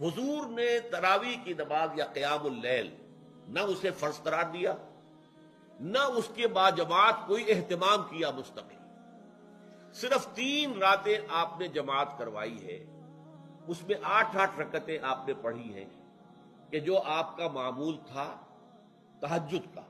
حضور نے تراویح کی نماز یا قیام اللیل نہ اسے فرض قرار دیا، نہ اس کے بعد جماعت کوئی اہتمام کیا مستقل۔ صرف 3 راتیں آپ نے جماعت کروائی ہے، اس میں 8 رکعتیں آپ نے پڑھی ہیں کہ جو آپ کا معمول تھا تہجد کا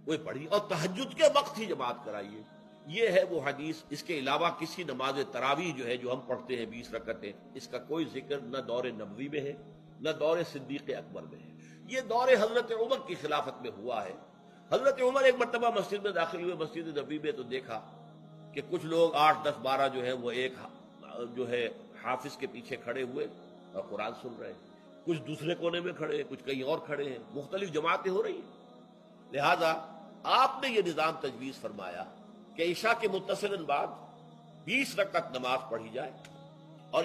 وہ پڑھی، اور تہجد کے وقت ہی جماعت کرائیے۔ یہ ہے وہ حدیث۔ اس کے علاوہ کسی نماز تراویح جو ہے جو ہم پڑھتے ہیں 20 رکعتیں، اس کا کوئی ذکر نہ دور نبوی میں ہے نہ دور صدیق اکبر میں ہے۔ یہ دور حضرت عمر کی خلافت میں ہوا ہے۔ حضرت عمر ایک مرتبہ مسجد میں داخل ہوئے، مسجد نبوی میں، تو دیکھا کہ کچھ لوگ 8 10 12 جو ہے وہ ایک جو ہے حافظ کے پیچھے کھڑے ہوئے اور قرآن سن رہے ہیں، کچھ دوسرے کونے میں کھڑے ہیں، کچھ کہیں اور کھڑے ہیں، مختلف جماعتیں ہو رہی ہیں۔ لہذا آپ نے یہ نظام تجویز فرمایا کہ عشاء کے متصلاً بعد 20 رکعت نماز پڑھی جائے، اور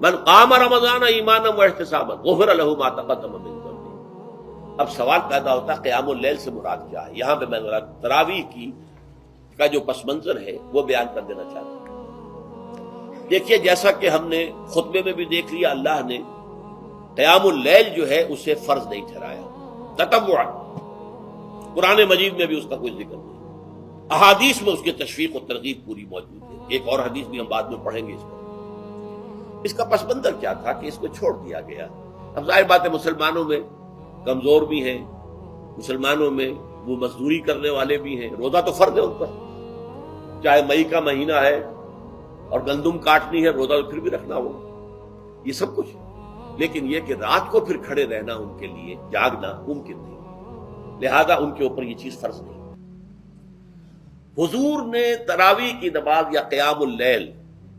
من قام رمضان ایمانا واحتسابا غفر له ما تقدم من ذنبه۔ اب سوال پیدا ہوتا ہے قیام اللیل سے مراد کیا ہے؟ یہاں پہ میں تراویح کا جو پس منظر ہے وہ بیان کر دینا چاہتا ہوں۔ دیکھیے، جیسا کہ ہم نے خطبے میں بھی دیکھ لیا، اللہ نے قیام اللیل جو ہے اسے فرض نہیں ٹھہرایا، تطوع۔ قرآن مجید میں بھی اس کا کوئی ذکر نہیں، احادیث میں اس کی تشویق و ترغیب پوری موجود ہے۔ ایک اور حدیث بھی ہم بعد میں پڑھیں گے اس پر۔ اس کا پس منظر کیا تھا کہ اس کو چھوڑ دیا گیا۔ اب ظاہر بات ہے مسلمانوں میں کمزور بھی ہیں، مسلمانوں میں وہ مزدوری کرنے والے بھی ہیں، روزہ تو فرض ہے ان پر، چاہے مئی کا مہینہ ہے اور گندم کاٹنی ہے، روزہ تو پھر بھی رکھنا ہوگا، یہ سب کچھ۔ لیکن یہ کہ رات کو پھر کھڑے رہنا ان کے لیے، جاگنا ممکن نہیں، لہذا ان کے اوپر یہ چیز فرض نہیں۔ حضور نے تراویح کی نماز یا قیام اللیل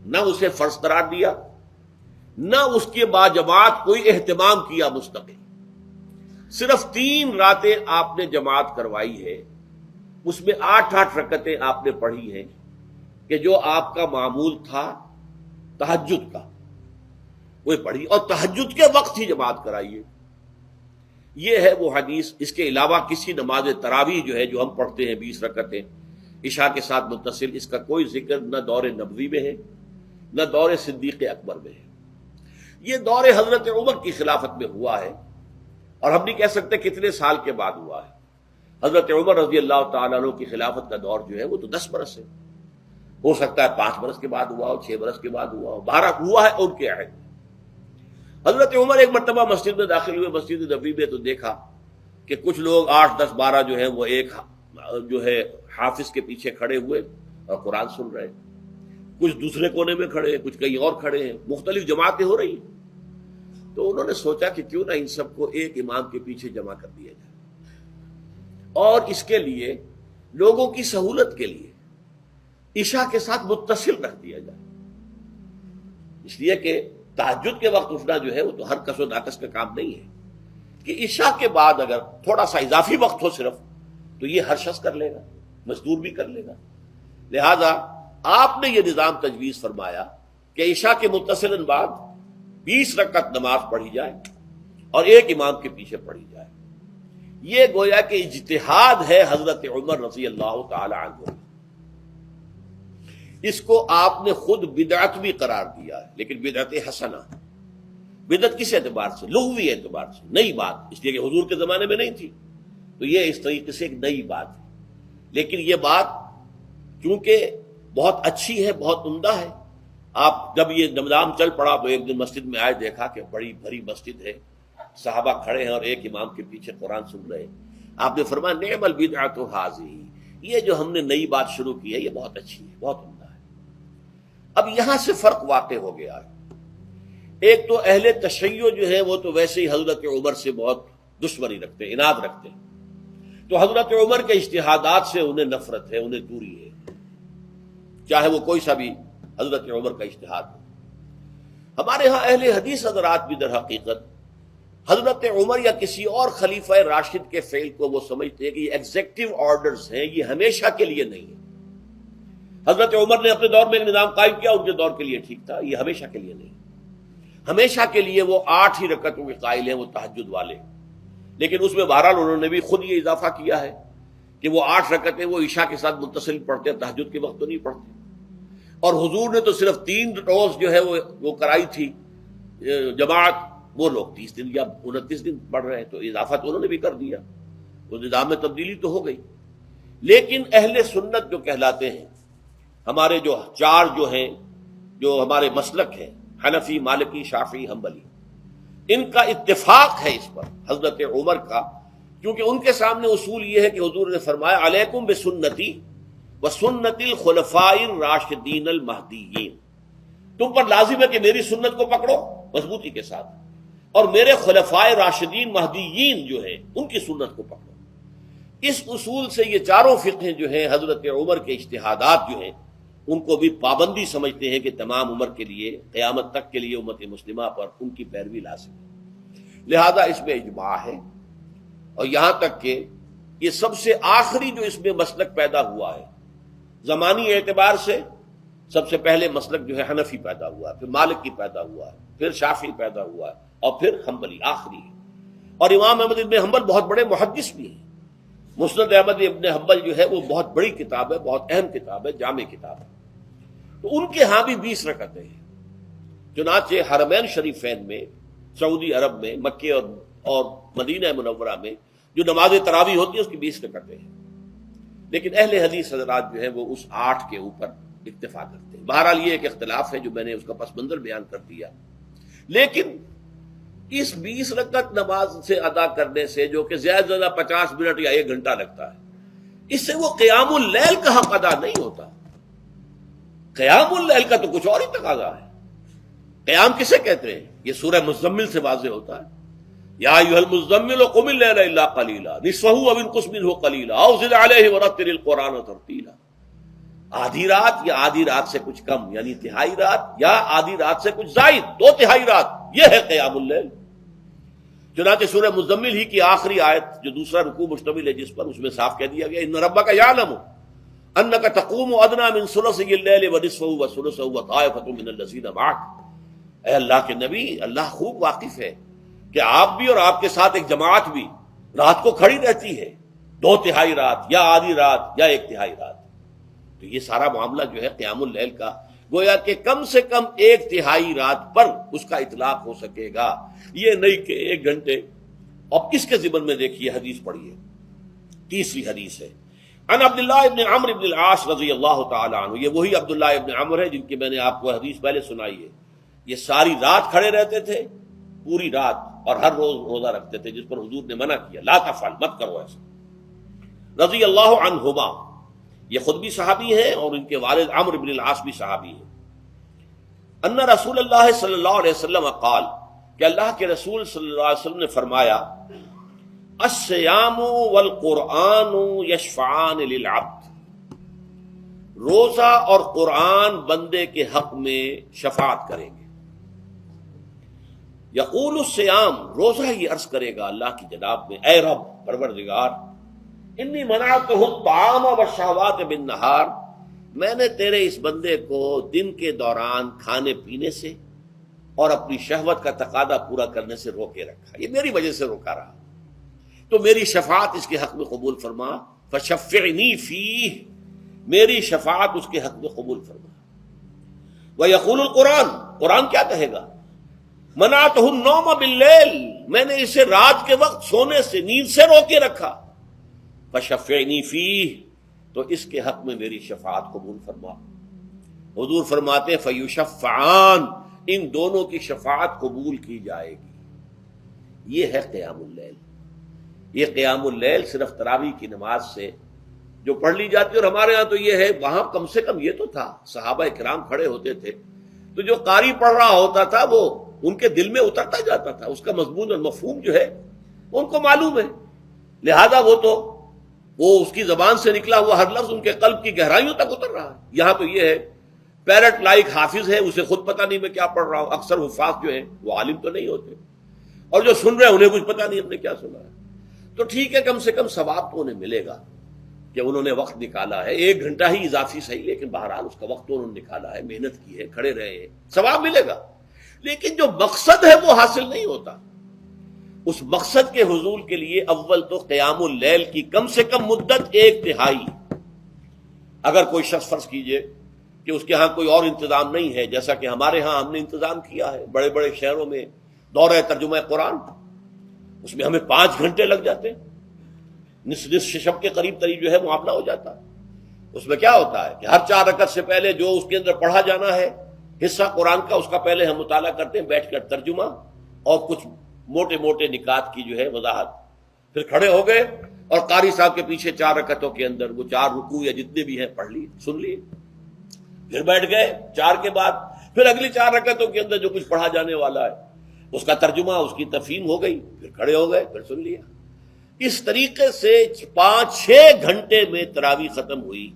نہ اسے فرض قرار دیا، نہ اس کے بعد جماعت کوئی اہتمام کیا مستقل۔ صرف 3 راتیں آپ نے جماعت کروائی ہے، اس میں 8 رکعتیں آپ نے پڑھی ہیں کہ جو آپ کا معمول تھا تہجد کا وہ پڑھی، اور تہجد کے وقت ہی جماعت کرائیے۔ یہ ہے وہ حدیث۔ اس کے علاوہ کسی نماز تراویح جو ہے جو ہم پڑھتے ہیں 20 رکعتیں عشاء کے ساتھ متصل، اس کا کوئی ذکر نہ دور نبوی میں ہے نہ دور صدیق اکبر میں ہے۔ یہ دور حضرت عمر کی خلافت میں ہوا ہے، اور ہم نہیں کہہ سکتے کتنے سال کے بعد ہوا ہے۔ حضرت عمر رضی اللہ تعالیٰ عنہ کی خلافت کا دور جو ہے وہ تو 10 برس ہے، ہو سکتا ہے 5 برس کے بعد ہوا ہو، 6 برس کے بعد ہوا ہو، 12 ہوا ہے ان کے عہد میں۔ حضرت عمر ایک مرتبہ مسجد میں داخل ہوئے، مسجد نبوی میں، تو دیکھا کہ کچھ لوگ 8 10 12 جو ہے وہ ایک جو ہے حافظ کے پیچھے کھڑے ہوئے اور قرآن سن رہے ہیں، کچھ دوسرے کونے میں کھڑے ہیں، کچھ کہیں اور کھڑے ہیں، مختلف جماعتیں ہو رہی ہیں۔ تو انہوں نے سوچا کہ کیوں نہ ان سب کو ایک امام کے پیچھے جمع کر دیا جائے، اور اس کے لیے لوگوں کی سہولت کے لیے عشاء کے ساتھ متصل رکھ دیا جائے، اس لیے کہ تہجد کے وقت اٹھنا جو ہے وہ تو ہر کس و ناقص کا کام نہیں ہے، کہ عشاء کے بعد اگر تھوڑا سا اضافی وقت ہو صرف، تو یہ ہر شخص کر لے گا، مزدور بھی کر لے گا۔ لہذا آپ نے یہ نظام تجویز فرمایا کہ عشاء کے متصلاً بعد 20 رکعت نماز پڑھی جائے اور ایک امام کے پیچھے پڑھی جائے۔ یہ گویا کہ اجتہاد ہے حضرت عمر رضی اللہ تعالی عنہ، اس کو آپ نے خود بدعت بھی قرار دیا ہے، لیکن بدعت حسنہ۔ بدعت کس اعتبار سے؟ لغوی اعتبار سے، نئی بات، اس لیے کہ حضور کے زمانے میں نہیں تھی، تو یہ اس طریقے سے ایک نئی بات ہے۔ لیکن یہ بات چونکہ بہت اچھی ہے، بہت عمدہ ہے، آپ جب یہ نظام چل پڑا تو ایک دن مسجد میں آئے، دیکھا کہ بڑی بھری مسجد ہے، صحابہ کھڑے ہیں اور ایک امام کے پیچھے قرآن سن رہے ہیں۔ آپ نے فرمایا نعم البدعۃ ھذہ، یہ جو ہم نے نئی بات شروع کی ہے یہ بہت اچھی ہے، بہت عمدہ ہے۔ اب یہاں سے فرق واقع ہو گیا ہے۔ ایک تو اہل تشیع جو ہے وہ تو ویسے ہی حضرت عمر سے بہت دشمنی رکھتے ہیں، عناد رکھتے ہیں، تو حضرت عمر کے اجتہادات سے انہیں نفرت ہے، انہیں دوری ہے، چاہے وہ کوئی سا بھی حضرت عمر کا اجتہاد ہو۔ ہمارے ہاں اہل حدیث حضرات بھی در حقیقت حضرت عمر یا کسی اور خلیفہ راشد کے فعل کو وہ سمجھتے ہیں کہ یہ ایگزیکٹو آرڈرز ہیں، یہ ہمیشہ کے لیے نہیں ہے۔ حضرت عمر نے اپنے دور میں ایک نظام قائم کیا، ان کے دور کے لیے ٹھیک تھا، یہ ہمیشہ کے لیے نہیں۔ ہمیشہ کے لیے وہ 8 ہی رکعتوں کے قائل ہیں، وہ تہجد والے، لیکن اس میں بہرحال انہوں نے بھی خود یہ اضافہ کیا ہے کہ وہ 8 رکعتیں وہ عشاء کے ساتھ متصل پڑھتے ہیں، تہجد کے وقت تو نہیں پڑھتے۔ اور حضور نے تو صرف 3 روز جو ہے وہ کرائی تھی جماعت وہ لوگ 30 دن یا 29 دن پڑھ رہے ہیں، تو اضافہ تو انہوں نے بھی کر دیا، وہ نظام میں تبدیلی تو ہو گئی۔ لیکن اہل سنت جو کہلاتے ہیں، ہمارے جو چار جو ہیں، جو ہمارے مسلک ہیں، حنفی، مالکی، شافعی، حنبلی، ان کا اتفاق ہے اس پر حضرت عمر کا، کیونکہ ان کے سامنے اصول یہ ہے کہ حضور نے فرمایا علیکم بسنتی وسنت الخلفاء الراشدین المہدیین، تم پر لازم ہے کہ میری سنت کو پکڑو مضبوطی کے ساتھ، اور میرے خلفاء راشدین مہدیین جو ہیں ان کی سنت کو پکڑو۔ اس اصول سے یہ چاروں فقہیں جو ہیں حضرت عمر کے اجتہادات جو ہیں ان کو بھی پابندی سمجھتے ہیں کہ تمام عمر کے لیے، قیامت تک کے لیے امت مسلمہ پر ان کی پیروی لازم ہے، لہذا اس میں اجماع ہے۔ اور یہاں تک کہ یہ سب سے آخری جو اس میں مسلک پیدا ہوا ہے زمانی اعتبار سے، سب سے پہلے مسلک جو ہے حنفی پیدا ہوا ہے، پھر مالکی پیدا ہوا ہے، پھر شافعی پیدا ہوا ہے، اور پھر حنبلی آخری ہے۔ اور امام احمد ابن حنبل بہت بڑے محدث بھی ہیں، مسند احمد ابن حنبل جو ہے وہ بہت بڑی کتاب ہے، بہت اہم کتاب ہے، جامع کتاب ہے۔ تو ان کے ہاں بھی 20 رکعتیں ہیں، چنانچہ حرمین شریفین میں، سعودی عرب میں، مکے اور مدینہ منورہ میں جو نماز تراویح ہوتی ہے اس کی 20 رکعتیں ہیں، لیکن اہل حدیث حضرات جو ہیں وہ اس 8 کے اوپر اکتفا کرتے ہیں۔ بہرحال یہ ایک اختلاف ہے جو میں نے اس کا پس منظر بیان کر دیا، لیکن اس 20 رکعت نماز سے ادا کرنے سے، جو کہ زیادہ سے زیادہ 50 منٹ یا 1 گھنٹہ لگتا ہے، اس سے وہ قیام اللیل کا حق ادا نہیں ہوتا۔ قیام اللیل کا تو کچھ اور ہی تقاضا ہے۔ قیام کسے کہتے ہیں؟ یہ سورہ مزمل سے واضح ہوتا ہے، یا ایھا المزمل قم اللیل الا قلیلا نصفہ او انقص منہ قلیلا او زد علیہ ورتل القرآن ترتیلا۔ آدھی رات یا آدھی رات سے کچھ کم، یعنی تہائی رات، یا آدھی رات سے کچھ زائد، 2/3 رات، یہ ہے قیام اللیل۔ چنانچہ سورہ مزمل ہی کی آخری آیت جو دوسرا رکوع مشتمل ہے جس پر، اس میں صاف کہہ دیا گیا ان ربک یعلم انک تقوم ادنی من ثلثی اللیل ونصفہ وثلثہ وطائفۃ من الذین معک۔ اے اللہ کے نبی، اللہ خوب واقف ہے کہ آپ بھی اور آپ کے ساتھ ایک جماعت بھی رات کو کھڑی رہتی ہے، 2/3 رات یا آدھی رات یا 1/3 رات۔ تو یہ سارا معاملہ جو ہے قیام اللیل کا، گویا کہ کم سے کم 1/3 رات پر اس کا اطلاق ہو سکے گا، یہ نہیں کہ 1 گھنٹے۔ اب کس کے ذمن میں دیکھیے حدیث پڑھیے، تیسری حدیث ہے عن عبداللہ ابن عمرو ابن العاص رضی اللہ تعالی عنہ۔ یہ وہی عبداللہ ابن عمرو ہے جن کی میں نے آپ کو حدیث پہلے سنائی ہے۔ یہ ساری رات کھڑے رہتے تھے، پوری رات، اور ہر روز روزہ رکھتے تھے، جس پر حضور نے منع کیا، لا تفعل، مت کرو ایسا۔ رضی اللہ عنہما، یہ خود بھی صحابی ہیں اور ان کے والد عمرو بن العاص بھی صحابی ہیں۔ ان رسول اللہ صلی اللہ علیہ وسلم قال، کہ اللہ کے رسول صلی اللہ علیہ وسلم نے فرمایا الصیام والقرآن یشفعان للعبد، روزہ اور قرآن بندے کے حق میں شفاعت کریں گے۔ یقول الصیام، روزہ یہ عرض کرے گا اللہ کی جناب میں، اے رب پروردگار، انی منعتہ الطعام والشہوات بالنہار، میں نے تیرے اس بندے کو دن کے دوران کھانے پینے سے اور اپنی شہوت کا تقاضا پورا کرنے سے روکے رکھا، یہ میری وجہ سے روکا رہا، تو میری شفاعت اس کے حق میں قبول فرما، فشفعنی فیہ، میری شفاعت اس کے حق میں قبول فرما۔ ویقول القرآن، قرآن کیا کہے گا؟ منعتہ النوم باللیل، میں نے اسے رات کے وقت سونے سے، نیند سے روکے رکھا، فشفعنی فیہ، تو اس کے حق میں میری شفاعت قبول فرما۔ حضور فرماتے ہیں فیشفعان، ان دونوں کی شفاعت قبول کی جائے گی۔ یہ ہے قیام اللیل۔ یہ قیام اللیل صرف تراویح کی نماز سے جو پڑھ لی جاتی ہے، اور ہمارے ہاں تو یہ ہے، وہاں کم سے کم یہ تو تھا، صحابہ کرام کھڑے ہوتے تھے تو جو قاری پڑھ رہا ہوتا تھا وہ ان کے دل میں اترتا جاتا تھا، اس کا مضمون اور مفہوم جو ہے ان کو معلوم ہے، لہذا وہ اس کی زبان سے نکلا ہوا ہر لفظ ان کے قلب کی گہرائیوں تک اتر رہا ہے۔ یہاں تو یہ ہے پیرٹ لائک حافظ ہے، اسے خود پتہ نہیں میں کیا پڑھ رہا ہوں، اکثر حفاظ جو ہیں وہ عالم تو نہیں ہوتے، اور جو سن رہے ہیں انہیں کچھ پتہ نہیں ہم نے کیا سنا ہے، تو ٹھیک ہے، کم سے کم ثواب تو انہیں ملے گا کہ انہوں نے وقت نکالا ہے، 1 گھنٹہ ہی اضافی صحیح، لیکن بہرحال اس کا وقت تو انہوں نے نکالا ہے، محنت کی ہے، کھڑے رہے ہیں، ثواب ملے گا۔ لیکن جو مقصد ہے وہ حاصل نہیں ہوتا۔ اس مقصد کے حصول کے لیے اول تو قیام اللیل کی کم سے کم مدت 1/3، اگر کوئی شخص فرض کیجئے کہ اس کے ہاں کوئی اور انتظام نہیں ہے، جیسا کہ ہمارے ہاں ہم نے انتظام کیا ہے بڑے بڑے شہروں میں دورہ ترجمہ قرآن، اس میں ہمیں 5 گھنٹے لگ جاتے ہیں، نصف شب کے قریب جو ہے معاملہ ہو جاتا ہے۔ اس میں کیا ہوتا ہے کہ ہر 4 رکعت سے پہلے جو اس کے اندر پڑھا جانا ہے حصہ قرآن کا، اس کا پہلے ہم مطالعہ کرتے ہیں بیٹھ کر، ترجمہ اور کچھ موٹے موٹے نکات کی جو ہے وضاحت، پھر کھڑے ہو گئے اور قاری صاحب کے پیچھے 4 رکعتوں کے اندر وہ 4 رکوع یا جتنے بھی ہیں پڑھ لیے، سن لیے، پھر بیٹھ گئے 4 کے بعد پھر اگلی 4 رکعتوں کے اندر جو کچھ پڑھا جانے والا ہے اس کا ترجمہ، اس کی تفہیم ہو گئی، پھر کھڑے ہو گئے، پھر سن لیا۔ اس طریقے سے 5-6 گھنٹے میں تراویح ختم ہوئی،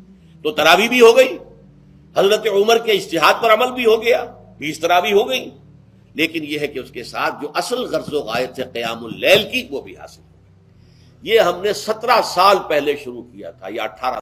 تو تراویح بھی ہو گئی، حضرت عمر کے اجتہاد پر عمل بھی ہو گیا، 20 تراویح ہو گئی، لیکن یہ ہے کہ اس کے ساتھ جو اصل غرض و غایت ہے قیام اللیل کی وہ بھی حاصل ہو گئی۔ یہ ہم نے 17 سال پہلے شروع کیا تھا یا 18